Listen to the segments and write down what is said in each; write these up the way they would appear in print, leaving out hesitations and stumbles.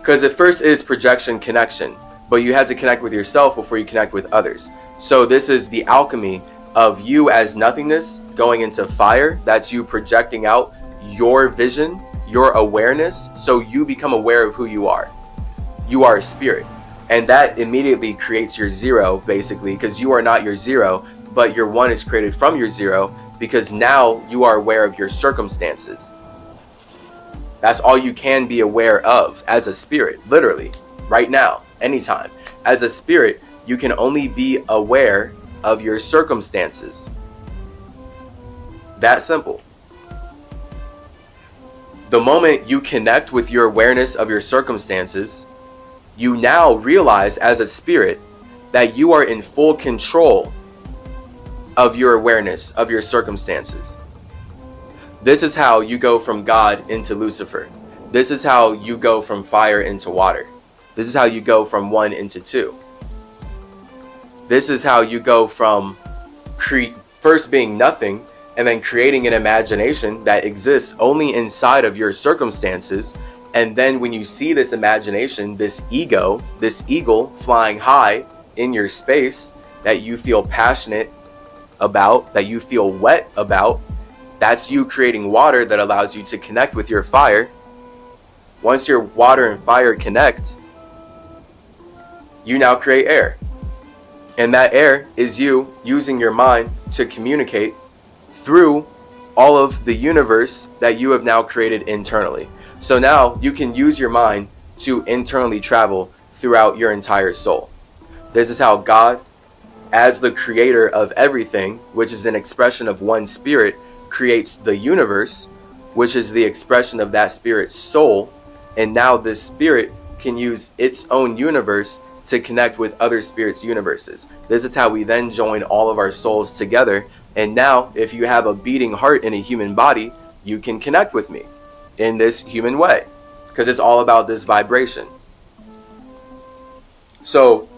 Because at first it is projection connection, but you have to connect with yourself before you connect with others. So this is the alchemy of you as nothingness going into fire. That's you projecting out your vision, your awareness, so you become aware of who you are. You are a spirit. And that immediately creates your zero, basically, because you are not your zero, but your one is created from your zero, because now you are aware of your circumstances. That's all you can be aware of as a spirit, literally, right now, anytime. As a spirit, you can only be aware of your circumstances. That simple. The moment you connect with your awareness of your circumstances, you now realize as a spirit that you are in full control of your awareness of your circumstances. This is how you go from God into Lucifer. This is how you go from fire into water. This is how you go from 1 into 2. This is how you go from first being nothing and then creating an imagination that exists only inside of your circumstances. And then when you see this imagination, this ego, this eagle flying high in your space that you feel passionate about, that you feel wet about, that's you creating water that allows you to connect with your fire. Once your water and fire connect, you now create air. And that air is you using your mind to communicate through all of the universe that you have now created internally. So now you can use your mind to internally travel throughout your entire soul. This is how God, as the creator of everything, which is an expression of one spirit, creates the universe, which is the expression of that spirit's soul. And now this spirit can use its own universe to connect with other spirits' universes. This is how we then join all of our souls together. And now, if you have a beating heart in a human body, you can connect with me in this human way, because it's all about this vibration. So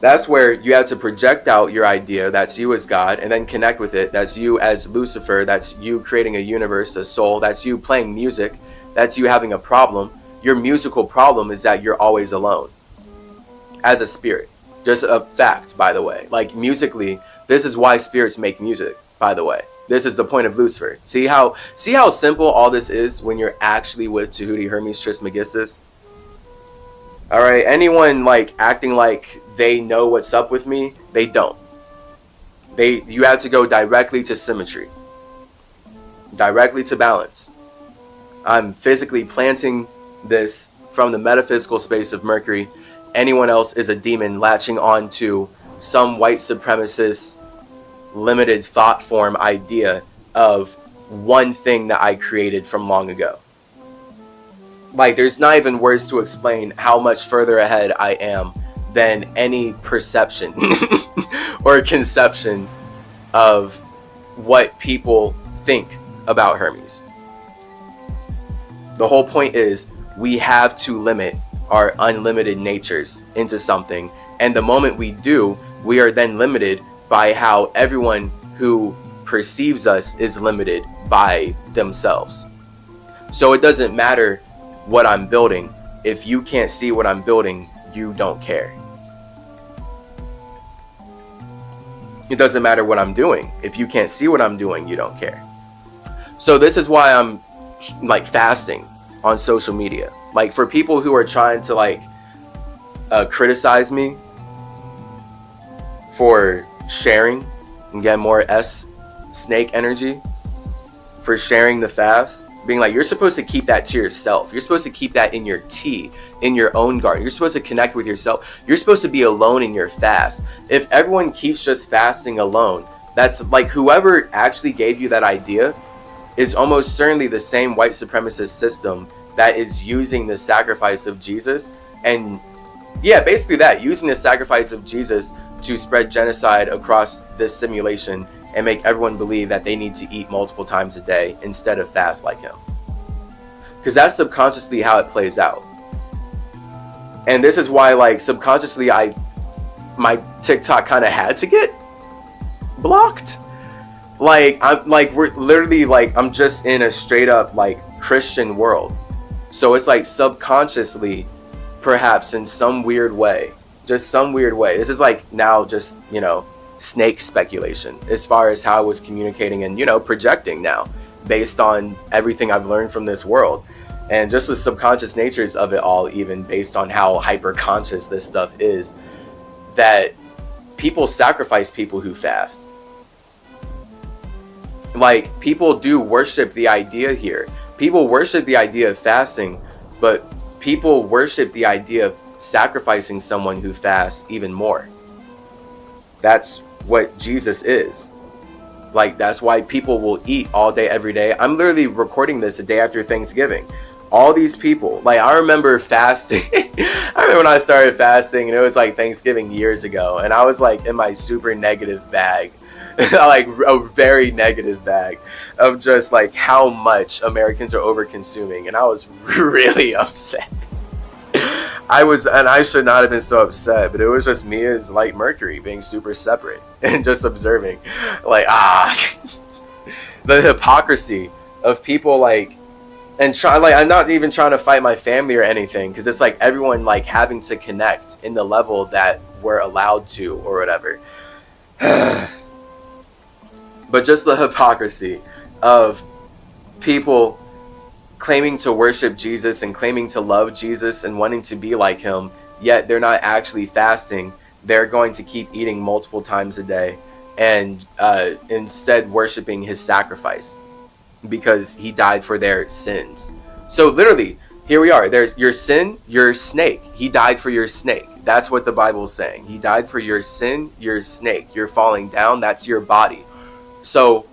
that's where you have to project out your idea, that's you as God, and then connect with it. That's you as Lucifer. That's you creating a universe, a soul. That's you playing music. That's you having a problem. Your musical problem is that you're always alone as a spirit. Just a fact, by the way. Like musically, this is why spirits make music, by the way. This is the point of Lucifer. See how simple all this is when you're actually with Tahuti Hermes Trismegistus? All right, anyone like acting like they know what's up with me, they don't. You have to go directly to symmetry, directly to balance. I'm physically planting this from the metaphysical space of Mercury. Anyone else is a demon latching on to some white supremacist limited thought form idea of one thing that I created from long ago. Like, there's not even words to explain how much further ahead I am than any perception or conception of what people think about Hermes. The whole point is we have to limit our unlimited natures into something, and the moment we do, we are then limited by how everyone who perceives us is limited by themselves. So it doesn't matter what I'm building. If you can't see what I'm building, you don't care. It doesn't matter what I'm doing. If you can't see what I'm doing, you don't care. So this is why I'm like fasting on social media. Like, for people who are trying to like criticize me for sharing and get more snake energy, for sharing the fast, being like, you're supposed to keep that to yourself. You're supposed to keep that in your tea, in your own garden. You're supposed to connect with yourself. You're supposed to be alone in your fast. If everyone keeps just fasting alone, that's like, whoever actually gave you that idea is almost certainly the same white supremacist system that is using the sacrifice of Jesus, and yeah, basically that, using the sacrifice of Jesus to spread genocide across this simulation and make everyone believe that they need to eat multiple times a day instead of fast like him. Because that's subconsciously how it plays out. And this is why, like, subconsciously my TikTok kind of had to get blocked. Like, we're literally like, I'm just in a straight up like Christian world. So it's like subconsciously, perhaps in some weird way, just some weird way. This is like now just, snake speculation as far as how I was communicating and, projecting now based on everything I've learned from this world. And just the subconscious natures of it all, even based on how hyper conscious this stuff is, that people sacrifice people who fast. Like, people do worship the idea here. People worship the idea of fasting, but people worship the idea of sacrificing someone who fasts even more. That's what Jesus is. Like, that's why people will eat all day, every day. I'm literally recording this a day after Thanksgiving. All these people, like, I remember fasting. I remember when I started fasting, and it was like Thanksgiving years ago, and I was like in my super negative bag. Like a very negative bag of just like how much Americans are over consuming, and I was really upset. And I should not have been so upset, but it was just me as light Mercury being super separate and just observing, like, the hypocrisy of people, like, and I'm not even trying to fight my family or anything, because it's like everyone like having to connect in the level that we're allowed to or whatever. But just the hypocrisy of people claiming to worship Jesus and claiming to love Jesus and wanting to be like him, yet they're not actually fasting. They're going to keep eating multiple times a day and instead worshiping his sacrifice because he died for their sins. So literally, here we are. There's your sin, your snake. He died for your snake. That's what the Bible is saying. He died for your sin, your snake. You're falling down. That's your body. So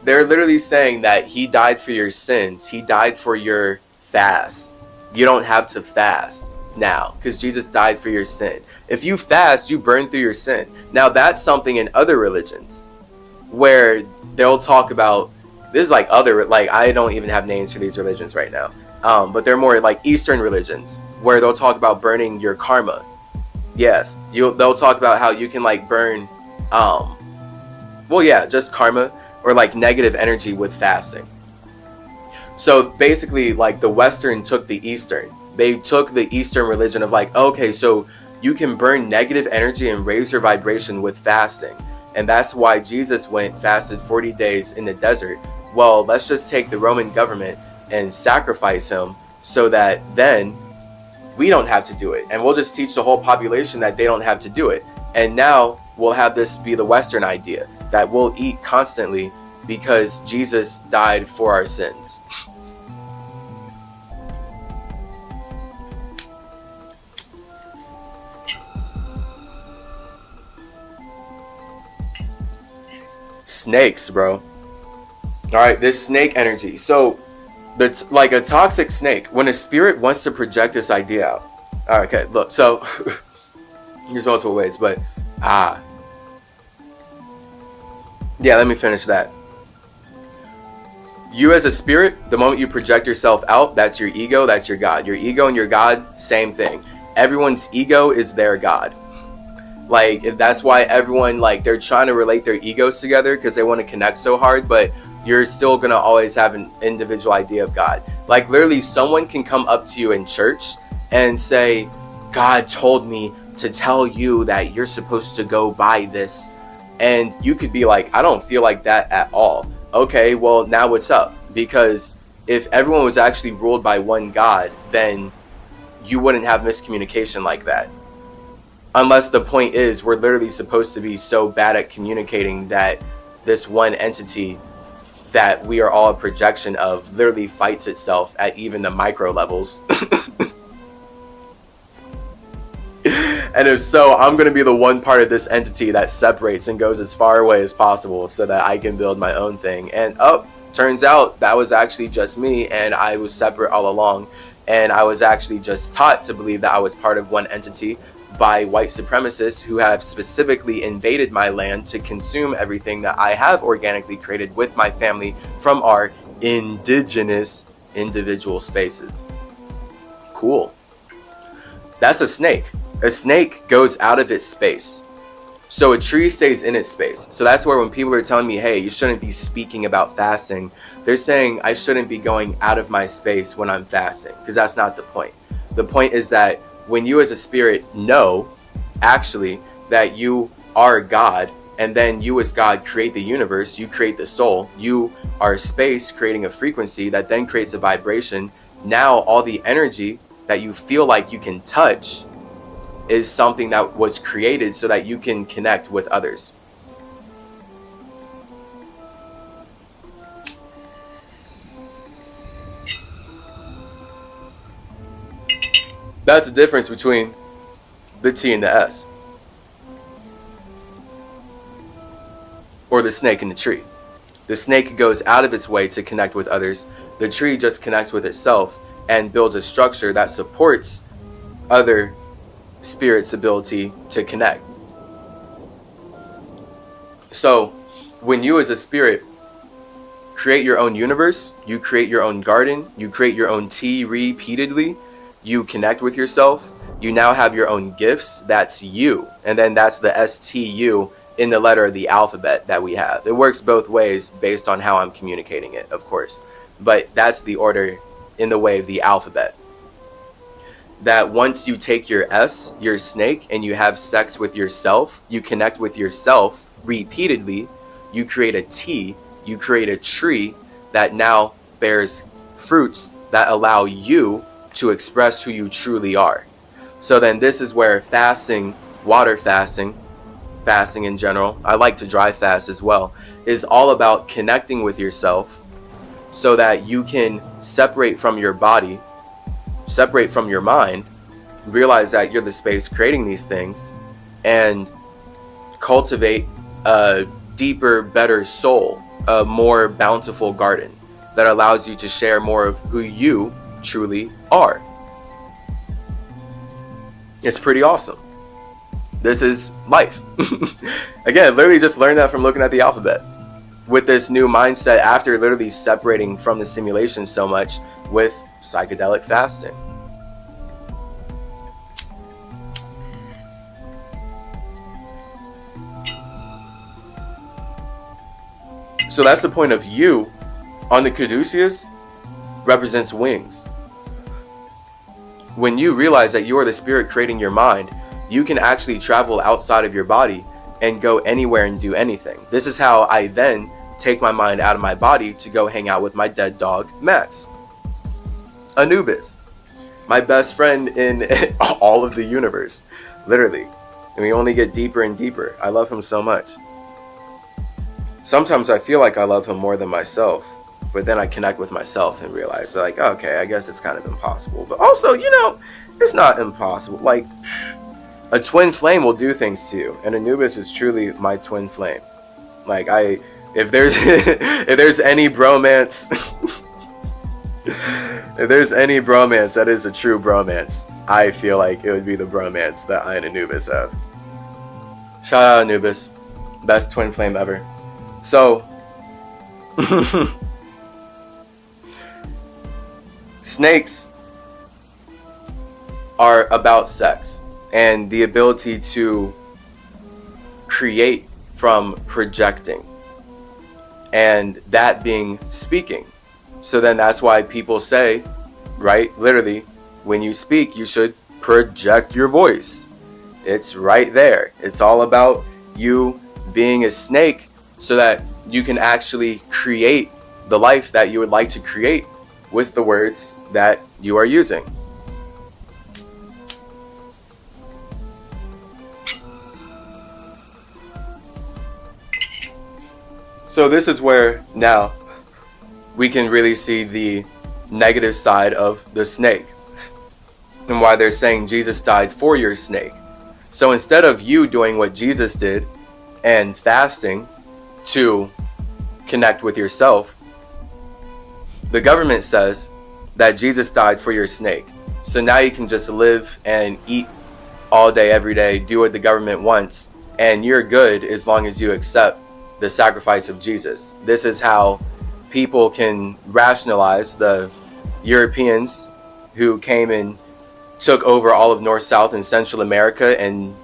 they're literally saying that he died for your sins. He died for your fast. You don't have to fast now because Jesus died for your sin. If you fast, you burn through your sin. Now that's something in other religions where they'll talk about, this is like I don't even have names for these religions right now. But they're more like Eastern religions where they'll talk about burning your karma. Yes, they'll talk about how you can like burn, just karma or like negative energy with fasting. So basically, like, the Western took the Eastern. They took the Eastern religion of like, okay, so you can burn negative energy and raise your vibration with fasting. And that's why Jesus fasted 40 days in the desert. Well, let's just take the Roman government and sacrifice him so that then we don't have to do it. And we'll just teach the whole population that they don't have to do it. And now we'll have this be the Western idea that we'll eat constantly because Jesus died for our sins. Snakes, bro. All right, this snake energy. So that's like a toxic snake. When a spirit wants to project this idea out. All right, okay, look. So there's multiple ways, but yeah, let me finish that. You as a spirit, the moment you project yourself out, that's your ego, that's your God. Your ego and your God, same thing. Everyone's ego is their God. Like, that's why everyone, like, they're trying to relate their egos together because they want to connect so hard, but you're still going to always have an individual idea of God. Like, literally, someone can come up to you in church and say, God told me to tell you that you're supposed to go buy this. And you could be like, I don't feel like that at all. Okay, well, now what's up? Because if everyone was actually ruled by one God, then you wouldn't have miscommunication like that. Unless the point is we're literally supposed to be so bad at communicating that this one entity that we are all a projection of literally fights itself at even the micro levels. And if so, I'm going to be the one part of this entity that separates and goes as far away as possible so that I can build my own thing. And turns out that was actually just me, and I was separate all along. And I was actually just taught to believe that I was part of one entity by white supremacists who have specifically invaded my land to consume everything that I have organically created with my family from our indigenous individual spaces. Cool. That's a snake. A snake goes out of its space. So a tree stays in its space. So that's where when people are telling me, hey, you shouldn't be speaking about fasting, they're saying I shouldn't be going out of my space when I'm fasting, because that's not the point. The point is that when you as a spirit know, actually, that you are God, and then you as God create the universe, you create the soul, you are space creating a frequency that then creates a vibration. Now all the energy that you feel like you can touch is something that was created so that you can connect with others. That's the difference between the T and the S. Or the snake and the tree. The snake goes out of its way to connect with others. The tree just connects with itself and builds a structure that supports other spirits' ability to connect. So when you as a spirit create your own universe, you create your own garden, you create your own tea repeatedly, you connect with yourself, you now have your own gifts. That's you. And then that's the STU in the letter of the alphabet that we have. It works both ways based on how I'm communicating it, of course. But that's the order in the way of the alphabet. That once you take your S, your snake, and you have sex with yourself, you connect with yourself repeatedly, you create a T, you create a tree that now bears fruits that allow you to express who you truly are. So then this is where fasting, water fasting in general, I like to dry fast as well, is all about connecting with yourself so that you can separate from your body, separate from your mind, realize that you're the space creating these things, and cultivate a deeper, better soul, a more bountiful garden that allows you to share more of who you truly are. It's pretty awesome. This is life. Again, literally just learned that from looking at the alphabet. With this new mindset after literally separating from the simulation so much with psychedelic fasting. So that's the point of you on the caduceus represents wings. When you realize that you are the spirit creating your mind, you can actually travel outside of your body and go anywhere and do anything. This is how I then take my mind out of my body to go hang out with my dead dog, Max. Anubis, my best friend in all of the universe, literally. And we only get deeper and deeper. I love him so much. Sometimes I feel like I love him more than myself, but then I connect with myself and realize like, okay, I guess it's kind of impossible. But also, it's not impossible. Like, a twin flame will do things to you, and Anubis is truly my twin flame. Like, if there's if there's any bromance, if there's any bromance that is a true bromance, I feel like it would be the bromance that I and Anubis have. Shout out Anubis, best twin flame ever. So, snakes are about sex and the ability to create from projecting, and that being speaking. So then that's why people say, right, literally, when you speak, you should project your voice. It's right there. It's all about you being a snake so that you can actually create the life that you would like to create with the words that you are using. So this is where now we can really see the negative side of the snake and why they're saying Jesus died for your snake. So instead of you doing what Jesus did and fasting to connect with yourself, the government says that Jesus died for your snake. So now you can just live and eat all day, every day, do what the government wants, and you're good as long as you accept the sacrifice of Jesus. This is how people can rationalize the Europeans who came and took over all of North, South, and Central America and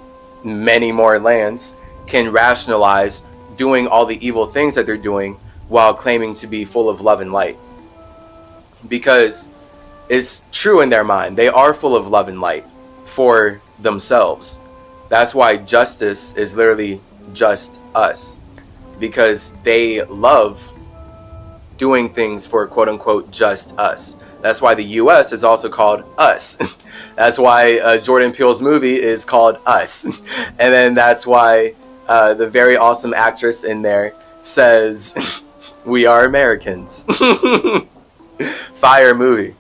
many more lands can rationalize doing all the evil things that they're doing while claiming to be full of love and light. Because it's true in their mind. They are full of love and light for themselves. That's why justice is literally just us. Because they love doing things for quote unquote just us. That's why the US is also called Us. That's why Jordan Peele's movie is called Us. And then that's why the very awesome actress in there says, "We are Americans." Fire movie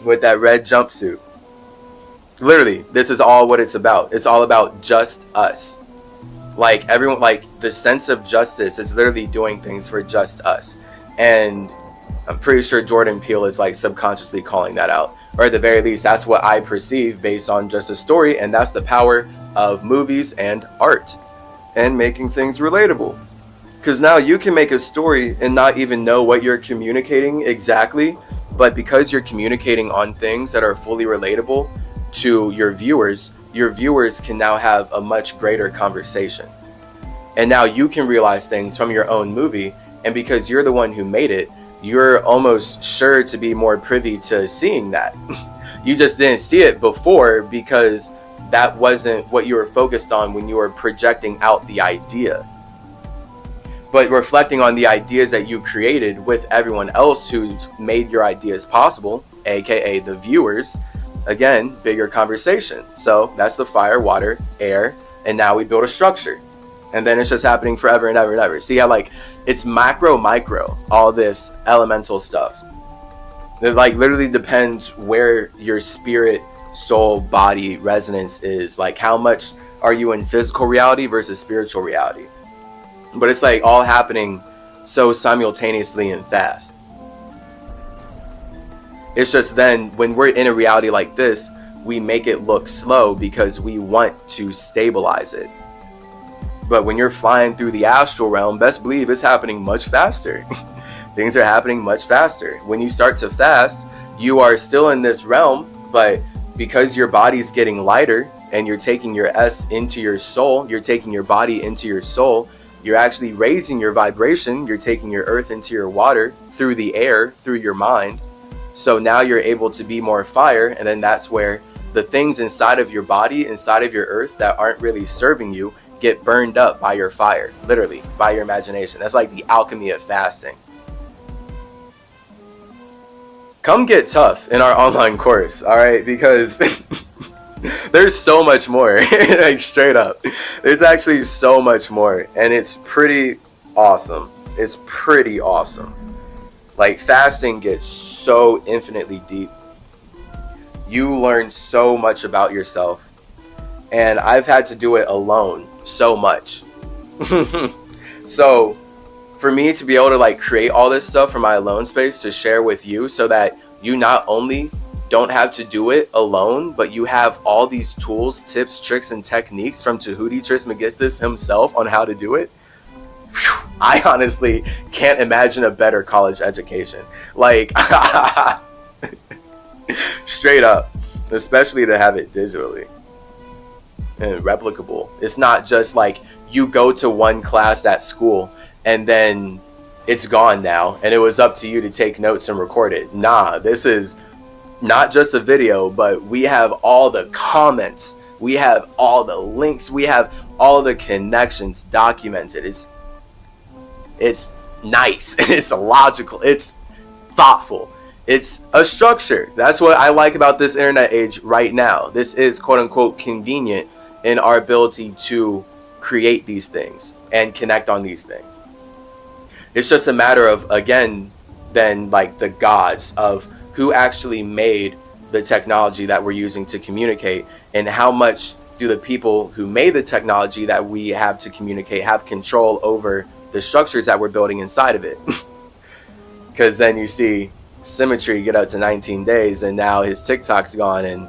with that red jumpsuit. Literally, this is all what it's about. It's all about just us. Like everyone, like the sense of justice is literally doing things for just us. And I'm pretty sure Jordan Peele is like subconsciously calling that out. Or at the very least, that's what I perceive based on just a story. And that's the power of movies and art. And making things relatable. Because now you can make a story and not even know what you're communicating exactly. But because you're communicating on things that are fully relatable to your viewers can now have a much greater conversation. And now you can realize things from your own movie. And because you're the one who made it, you're almost sure to be more privy to seeing that. You just didn't see it before because that wasn't what you were focused on when you were projecting out the idea. But reflecting on the ideas that you created with everyone else who's made your ideas possible, aka the viewers, again, bigger conversation. So that's the fire, water, air, and now we build a structure. And then it's just happening forever and ever and ever. See how like it's macro, micro, all this elemental stuff. It like literally depends where your spirit, soul, body resonance is. Like how much are you in physical reality versus spiritual reality? But it's like all happening so simultaneously and fast. It's just then when we're in a reality like this, we make it look slow because we want to stabilize it. But when you're flying through the astral realm, best believe it's happening much faster. Things are happening much faster. When you start to fast, you are still in this realm, but because your body's getting lighter and you're taking your S into your soul, you're taking your body into your soul, you're actually raising your vibration, you're taking your earth into your water, through the air, through your mind. So now you're able to be more fire, and then that's where the things inside of your body, inside of your earth that aren't really serving you, get burned up by your fire, literally, by your imagination. That's like the alchemy of fasting. Come get tough in our online course, all right? Because there's so much more, like straight up. There's actually so much more, and it's pretty awesome. It's pretty awesome. Like fasting gets so infinitely deep. You learn so much about yourself. And I've had to do it alone so much. So for me to be able to like create all this stuff from my alone space to share with you so that you not only don't have to do it alone, but you have all these tools, tips, tricks, and techniques from Tahuti Trismegistus himself on how to do it. Whew, I honestly can't imagine a better college education. Like, straight up, especially to have it digitally and replicable. It's not just like you go to one class at school and then it's gone now and it was up to you to take notes and record it. Nah, this is not just a video, but we have all the comments, we have all the links, we have all the connections documented. It's nice, it's logical, it's thoughtful, it's a structure. That's what I like about this internet age right now. This is quote unquote convenient in our ability to create these things and connect on these things. It's just a matter of, again, then like the gods of who actually made the technology that we're using to communicate, and how much do the people who made the technology that we have to communicate have control over the structures that we're building inside of it. Because then you see Symmetry get up to 19 days and now his TikTok's gone and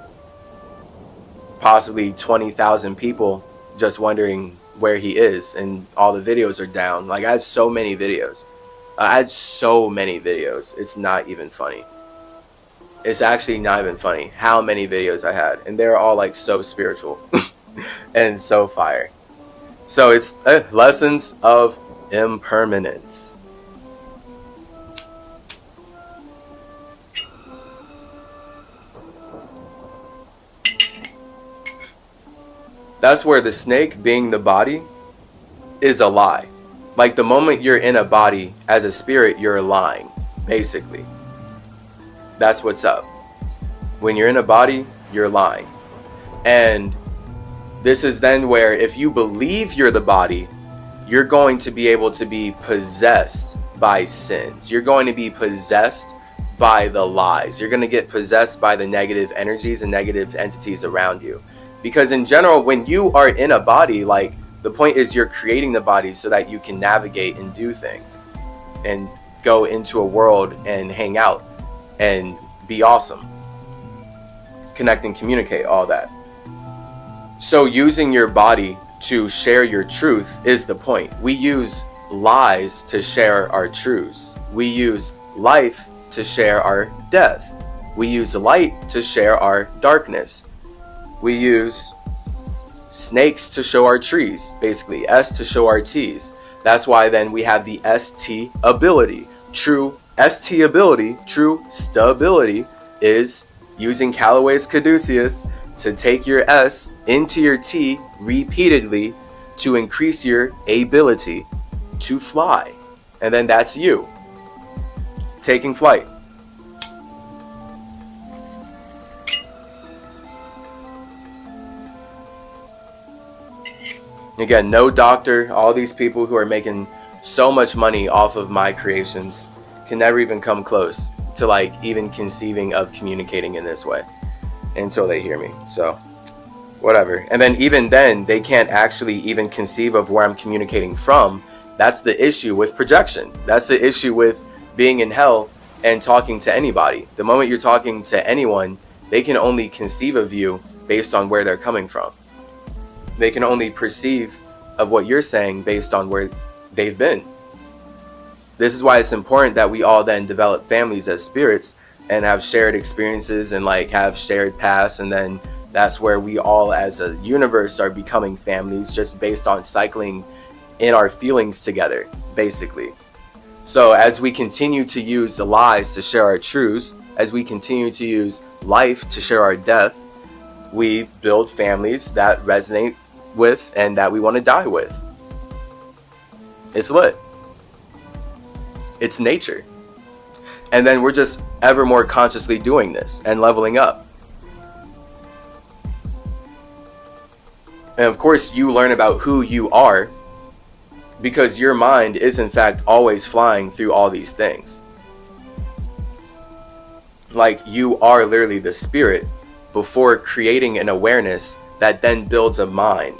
possibly 20,000 people just wondering where he is, and all the videos are down. Like I had so many videos. It's not even funny. It's actually not even funny how many videos I had, and they're all like so spiritual and so fire. So it's lessons of impermanence. That's where the snake being the body is a lie. Like the moment you're in a body as a spirit, you're lying, basically. That's what's up. When you're in a body, you're lying. And this is then where if you believe you're the body, you're going to be able to be possessed by sins. You're going to be possessed by the lies. You're going to get possessed by the negative energies and negative entities around you. Because in general, when you are in a body, like the point is you're creating the body so that you can navigate and do things and go into a world and hang out and be awesome. Connect and communicate, all that. So using your body to share your truth is the point. We use lies to share our truths. We use life to share our death. We use light to share our darkness. We use snakes to show our trees, basically S to show our T's. That's why then we have the ST ability. True ST ability, true stability is using Callaway's caduceus to take your S into your T repeatedly to increase your ability to fly. And then that's you taking flight. Again, no doctor, all these people who are making so much money off of my creations can never even come close to like even conceiving of communicating in this way until they hear me. So whatever. And then even then they can't actually even conceive of where I'm communicating from. That's the issue with projection. That's the issue with being in hell and talking to anybody. The moment you're talking to anyone, they can only conceive of you based on where they're coming from. They can only perceive of what you're saying based on where they've been. This is why it's important that we all then develop families as spirits and have shared experiences and like have shared pasts, and then that's where we all as a universe are becoming families just based on cycling in our feelings together, basically. So as we continue to use the lies to share our truths, as we continue to use life to share our death, we build families that resonate with and that we want to die with. It's lit. It's nature. And then we're just ever more consciously doing this and leveling up. And of course you learn about who you are because your mind is in fact always flying through all these things. Like you are literally the spirit before creating an awareness that then builds a mind.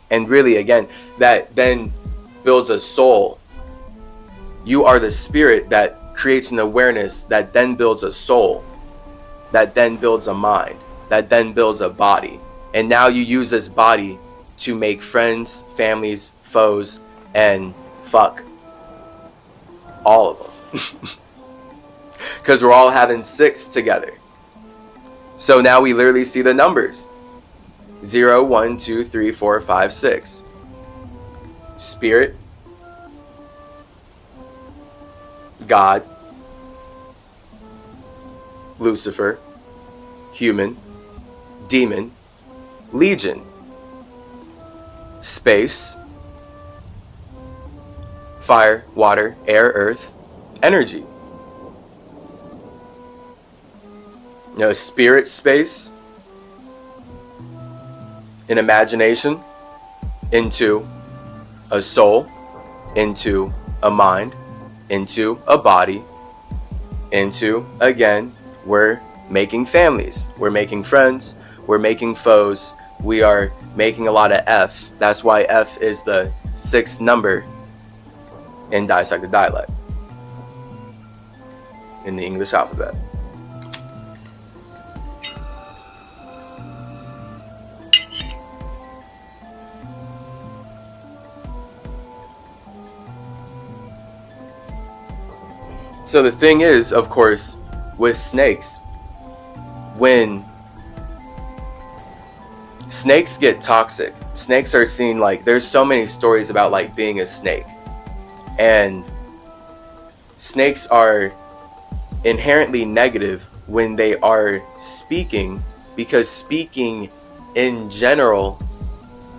And really, again, that then builds a soul. You are the spirit that creates an awareness that then builds a soul, that then builds a mind, that then builds a body. And now you use this body to make friends, families, foes, and fuck all of them. Because we're all having 6 together. So now we literally see the numbers. 0, 1, 2, 3, 4, 5, 6. Spirit, God, Lucifer, human, demon, legion, space, fire, water, air, earth, energy. Spirit space, an imagination, into a soul, into a mind, into a body, into, again, we're making families, we're making friends, we're making foes, we are making a lot of F. That's why F is the 6th number in dissected dialect in the English alphabet. So the thing is, of course, with snakes, when snakes get toxic. Snakes are seen like, there's so many stories about like being a snake, and snakes are inherently negative when they are speaking, because speaking in general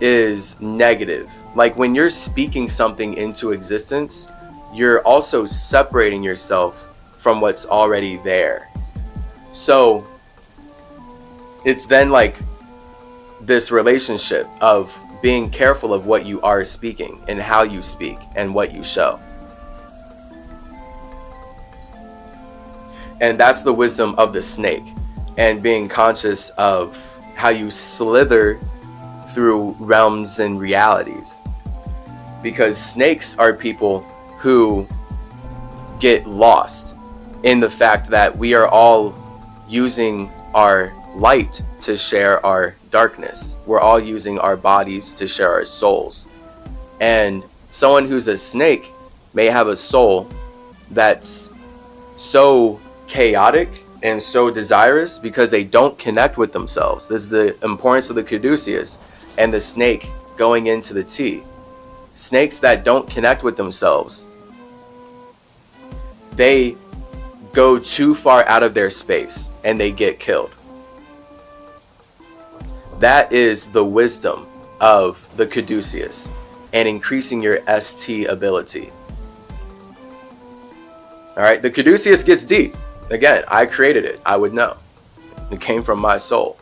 is negative. Like when you're speaking something into existence, you're also separating yourself from what's already there. So it's then like this relationship of being careful of what you are speaking and how you speak and what you show. And that's the wisdom of the snake, and being conscious of how you slither through realms and realities. Because snakes are people who get lost in the fact that we are all using our light to share our darkness. We're all using our bodies to share our souls. And someone who's a snake may have a soul that's so chaotic and so desirous because they don't connect with themselves. This is the importance of the caduceus and the snake going into the tea. Snakes that don't connect with themselves, they go too far out of their space and they get killed. That is the wisdom of the caduceus and increasing your ST ability. All right, the caduceus gets deep. Again, I created it. I would know. It came from my soul.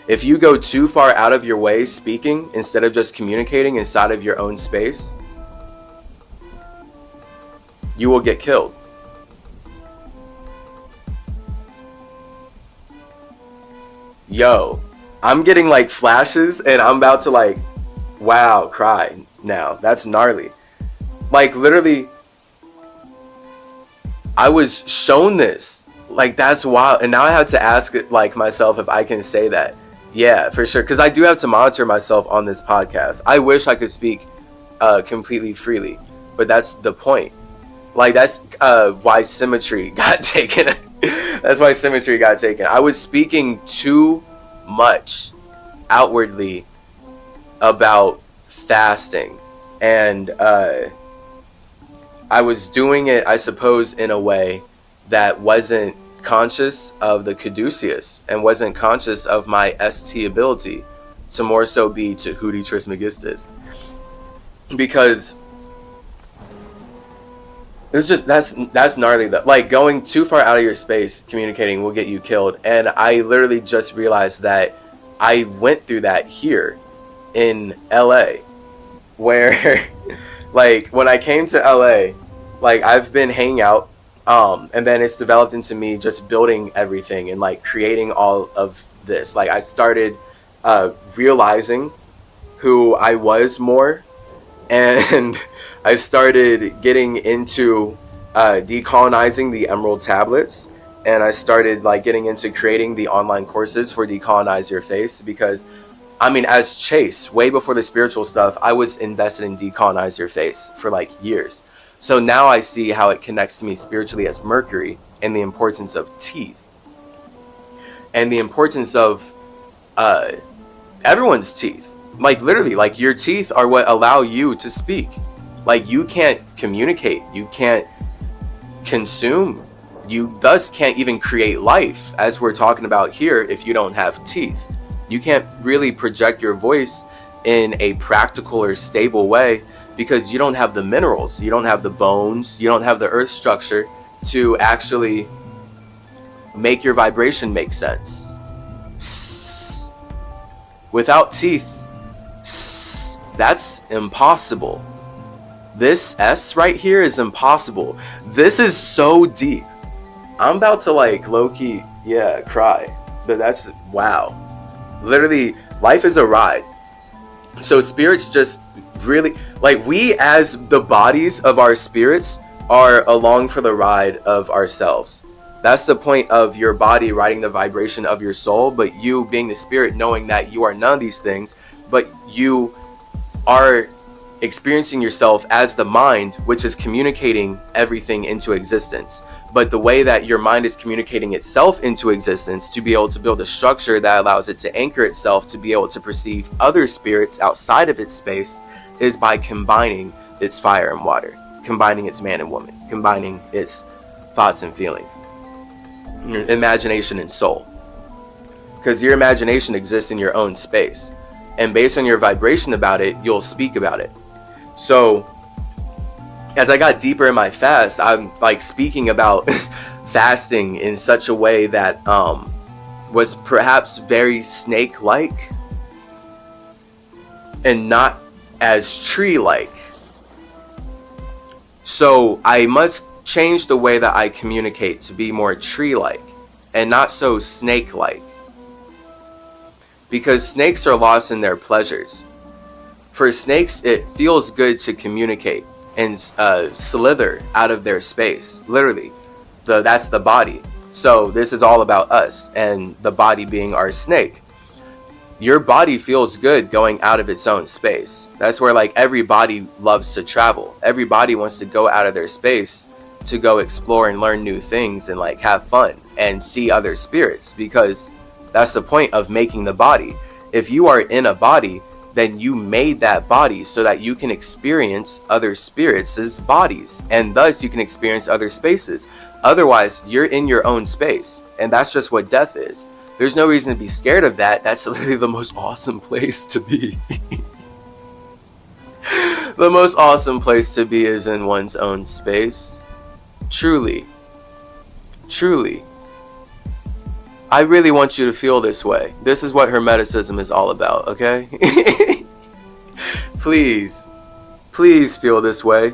If you go too far out of your way speaking instead of just communicating inside of your own space, you will get killed. Yo, I'm getting like flashes and I'm about to like, wow, cry now. That's gnarly. Like literally, I was shown this. Like that's wild. And now I have to ask it like myself if I can say that. Yeah, for sure. Because I do have to monitor myself on this podcast. I wish I could speak completely freely, but that's the point. Like that's why symmetry got taken. That's why symmetry got taken. I was speaking too much outwardly about fasting, and I was doing it, I suppose, in a way that wasn't conscious of the caduceus and wasn't conscious of my ST ability to more so be to Hootie Trismegistus. Because it's just, that's gnarly though. Like going too far out of your space communicating will get you killed. And I literally just realized that I went through that here in LA, where like when I came to LA, like I've been hanging out, and then it's developed into me just building everything and like creating all of this. Like I started realizing who I was more, and I started getting into decolonizing the emerald tablets, and I started like getting into creating the online courses for Decolonize Your Face, because I mean, as Chase, way before the spiritual stuff, I was invested in Decolonize Your Face for like years. So now I see how it connects to me spiritually as Mercury, and the importance of teeth, and the importance of everyone's teeth. Like literally, like your teeth are what allow you to speak. Like you can't communicate, you can't consume, you thus can't even create life, as we're talking about here, if you don't have teeth. You can't really project your voice in a practical or stable way, because you don't have the minerals, you don't have the bones, you don't have the earth structure to actually make your vibration make sense. Without teeth, that's impossible. This S right here is impossible. This is so deep. I'm about to like low-key, yeah, cry. But that's, wow. Literally, life is a ride. So spirits just really, like we as the bodies of our spirits are along for the ride of ourselves. That's the point of your body riding the vibration of your soul, but you being the spirit knowing that you are none of these things, but you are experiencing yourself as the mind, which is communicating everything into existence. But the way that your mind is communicating itself into existence to be able to build a structure that allows it to anchor itself to be able to perceive other spirits outside of its space is by combining its fire and water, combining its man and woman, combining its thoughts and feelings, your imagination and soul. Because your imagination exists in your own space, and based on your vibration about it, you'll speak about it. So as I got deeper in my fast, I'm like speaking about fasting in such a way that was perhaps very snake-like and not as tree-like. So I must change the way that I communicate to be more tree-like and not so snake-like, because snakes are lost in their pleasures. For snakes, it feels good to communicate and slither out of their space. Literally, that's the body. So this is all about us and the body being our snake. Your body feels good going out of its own space. That's where like every body loves to travel. Every body wants to go out of their space to go explore and learn new things and like have fun and see other spirits, because that's the point of making the body. If you are in a body, then you made that body so that you can experience other spirits' bodies, and thus you can experience other spaces. Otherwise, you're in your own space, and that's just what death is. There's no reason to be scared of that. That's literally the most awesome place to be. The most awesome place to be is in one's own space. Truly. Truly. I really want you to feel this way. This is what Hermeticism is all about, okay? Please feel this way,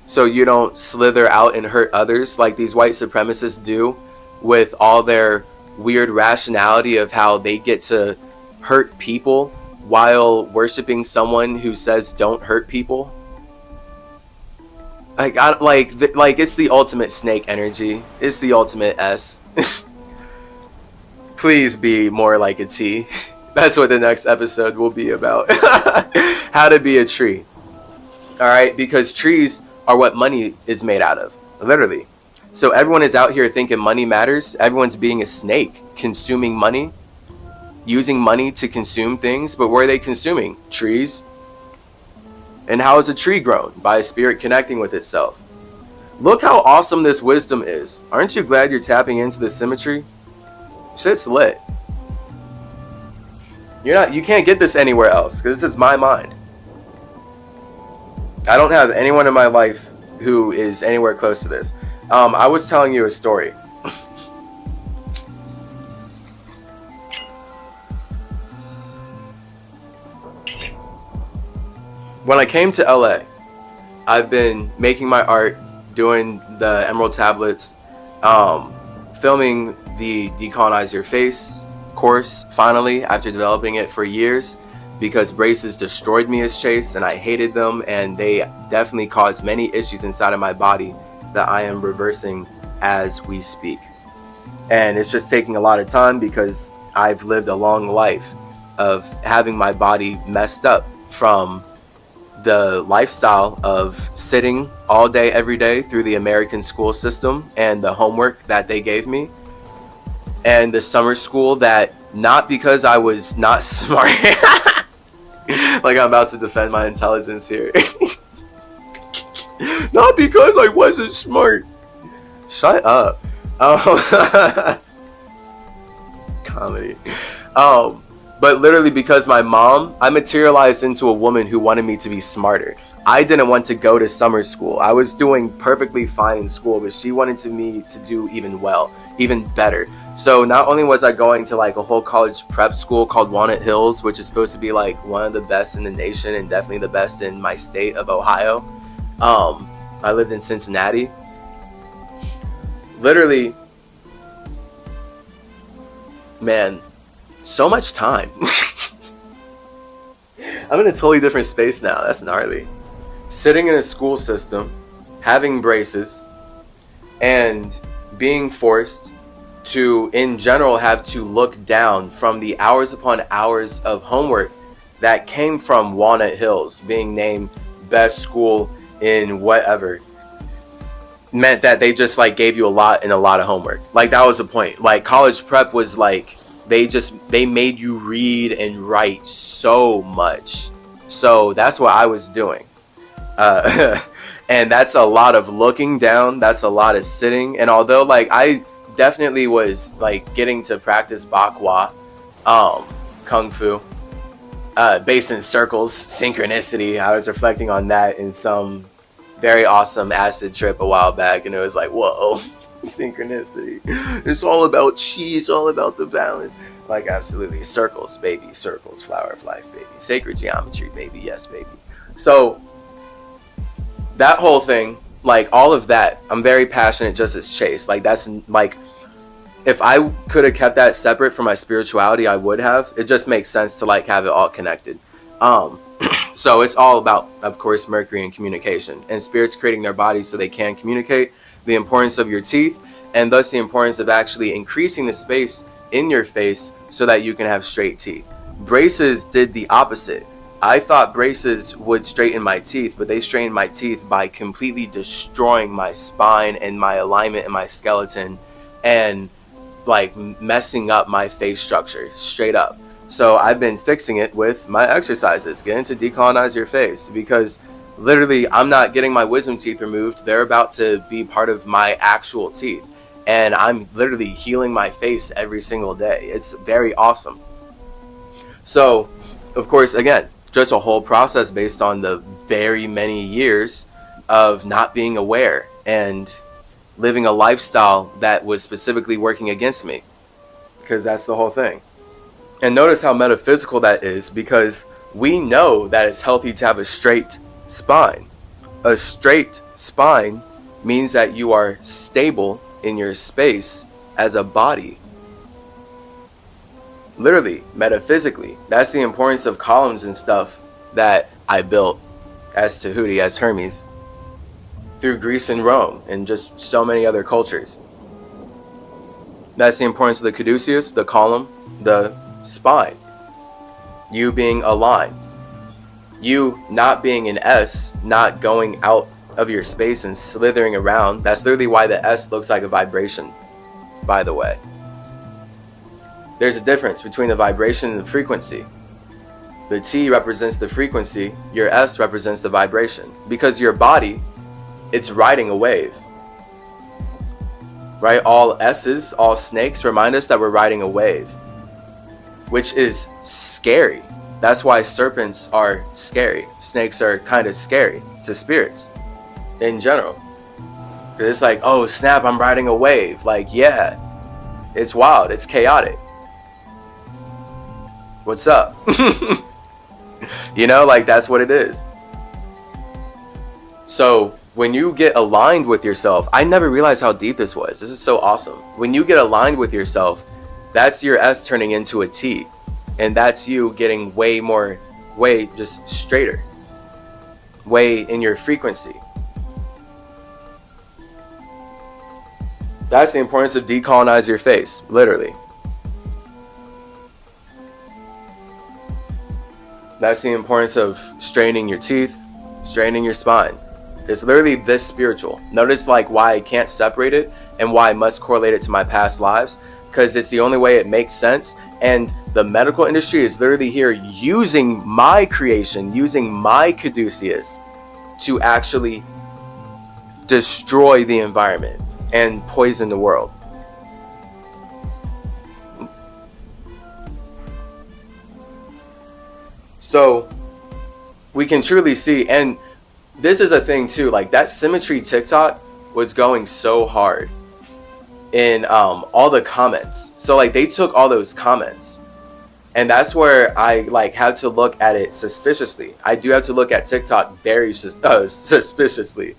so you don't slither out and hurt others like these white supremacists do with all their weird rationality of how they get to hurt people while worshiping someone who says don't hurt people. Like it's the ultimate snake energy. It's the ultimate S. Please be more like a T. That's what the next episode will be about. How to be a tree. Alright, because trees are what money is made out of. Literally. So everyone is out here thinking money matters. Everyone's being a snake, consuming money, using money to consume things. But where are they consuming? Trees. And how is a tree grown? By a spirit connecting with itself. Look how awesome this wisdom is. Aren't you glad you're tapping into the symmetry? Shit's lit. You can't get this anywhere else, because this is my mind. I don't have anyone in my life who is anywhere close to this. I was telling you a story. When I came to LA, I've been making my art, doing the emerald tablets, filming the Decolonize Your Face course finally after developing it for years, because braces destroyed me as Chase and I hated them, and they definitely caused many issues inside of my body that I am reversing as we speak. And it's just taking a lot of time because I've lived a long life of having my body messed up from the lifestyle of sitting all day every day through the American school system and the homework that they gave me, and the summer school that, not because I was not smart, like I'm about to defend my intelligence here, not because I wasn't smart, shut up, comedy, but literally because my mom, I materialized into a woman who wanted me to be smarter. I didn't want to go to summer school. I was doing perfectly fine in school, but she wanted me to do even better. So not only was I going to like a whole college prep school called Walnut Hills, which is supposed to be like one of the best in the nation and definitely the best in my state of Ohio. I lived in Cincinnati. Literally, man, so much time. I'm in a totally different space now. That's gnarly. Sitting in a school system, having braces, and being forced to, in general, have to look down from the hours upon hours of homework that came from Walnut Hills, being named best school in whatever meant that they just like gave you a lot and a lot of homework. Like that was the point. Like college prep was like they made you read and write so much. So that's what I was doing. And that's a lot of looking down, that's a lot of sitting. And although like I definitely was like getting to practice bakwa, kung fu, based in circles, synchronicity. I was reflecting on that in some very awesome acid trip a while back, and it was like, whoa, synchronicity. It's all about chi, it's all about the balance. Like absolutely, circles, baby, circles, flower of life, baby, sacred geometry, baby, yes, baby. So that whole thing, like all of that, I'm very passionate just as Chase. Like that's like, if I could have kept that separate from my spirituality, I would have. It just makes sense to like have it all connected. So it's all about, of course, Mercury and communication, and spirits creating their bodies so they can communicate, the importance of your teeth, and thus the importance of actually increasing the space in your face so that you can have straight teeth. Braces did the opposite. I thought braces would straighten my teeth, but they straightened my teeth by completely destroying my spine and my alignment and my skeleton, and like messing up my face structure straight up. So I've been fixing it with my exercises, getting to decolonize your face, because literally I'm not getting my wisdom teeth removed. They're about to be part of my actual teeth, and I'm literally healing my face every single day. It's very awesome. So of course, again, just a whole process based on the very many years of not being aware and living a lifestyle that was specifically working against me, because that's the whole thing. And notice how metaphysical that is, because we know that it's healthy to have a straight spine. A straight spine means that you are stable in your space as a body. Literally, metaphysically. That's the importance of columns and stuff that I built as Tahuti, as Hermes, through Greece and Rome, and just so many other cultures. That's the importance of the caduceus, the column, the spine. You being aligned. You not being an S, not going out of your space and slithering around. That's literally why the S looks like a vibration, by the way. There's a difference between the vibration and the frequency. The T represents the frequency, your S represents the vibration. Because your body, it's riding a wave. Right? All S's, all snakes remind us that we're riding a wave, which is scary. That's why serpents are scary. Snakes are kind of scary to spirits in general. 'Cause it's like, oh snap, I'm riding a wave. Like, yeah, it's wild, it's chaotic. What's up? You know, like that's what it is. So when you get aligned with yourself, I never realized how deep this was. This is so awesome. When you get aligned with yourself, that's your S turning into a T. And that's you getting way just straighter. Way in your frequency. That's the importance of decolonize your face, literally. That's the importance of straightening your teeth, straightening your spine. It's literally this spiritual. Notice like why I can't separate it and why I must correlate it to my past lives, because it's the only way it makes sense. And the medical industry is literally here using my creation, using my caduceus to actually destroy the environment and poison the world. So we can truly see, and this is a thing too, like that symmetry TikTok was going so hard in all the comments. So like they took all those comments, and that's where I like had to look at it suspiciously. I do have to look at TikTok very suspiciously,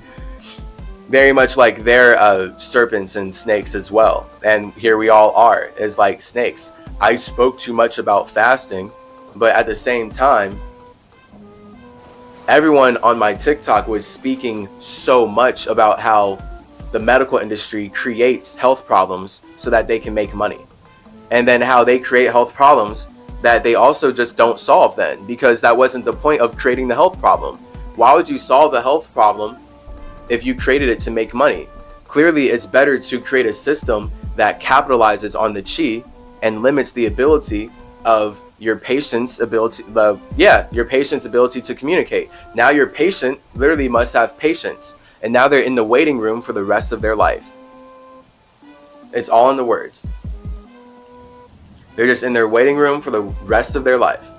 very much like they're serpents and snakes as well. And here we all are as like snakes. I spoke too much about fasting, but at the same time, everyone on my TikTok was speaking so much about how the medical industry creates health problems so that they can make money. And then how they create health problems that they also just don't solve then, because that wasn't the point of creating the health problem. Why would you solve a health problem if you created it to make money? Clearly, it's better to create a system that capitalizes on the chi and limits the ability of your patient's ability, your patient's ability to communicate. Now your patient literally must have patience, and now they're in the waiting room for the rest of their life. It's all in the words. They're just in their waiting room for the rest of their life.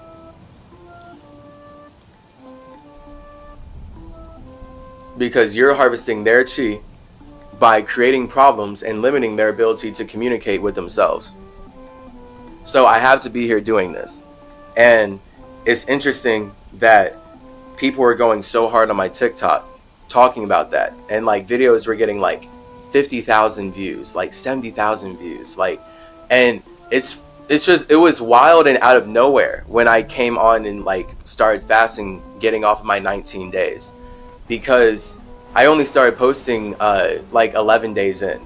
Because you're harvesting their chi by creating problems and limiting their ability to communicate with themselves. So I have to be here doing this. And it's interesting that people were going so hard on my TikTok talking about that. And like videos were getting like 50,000 views, like 70,000 views. And it was wild and out of nowhere when I came on and like started fasting, getting off of my 19 days. Because I only started posting like 11 days in.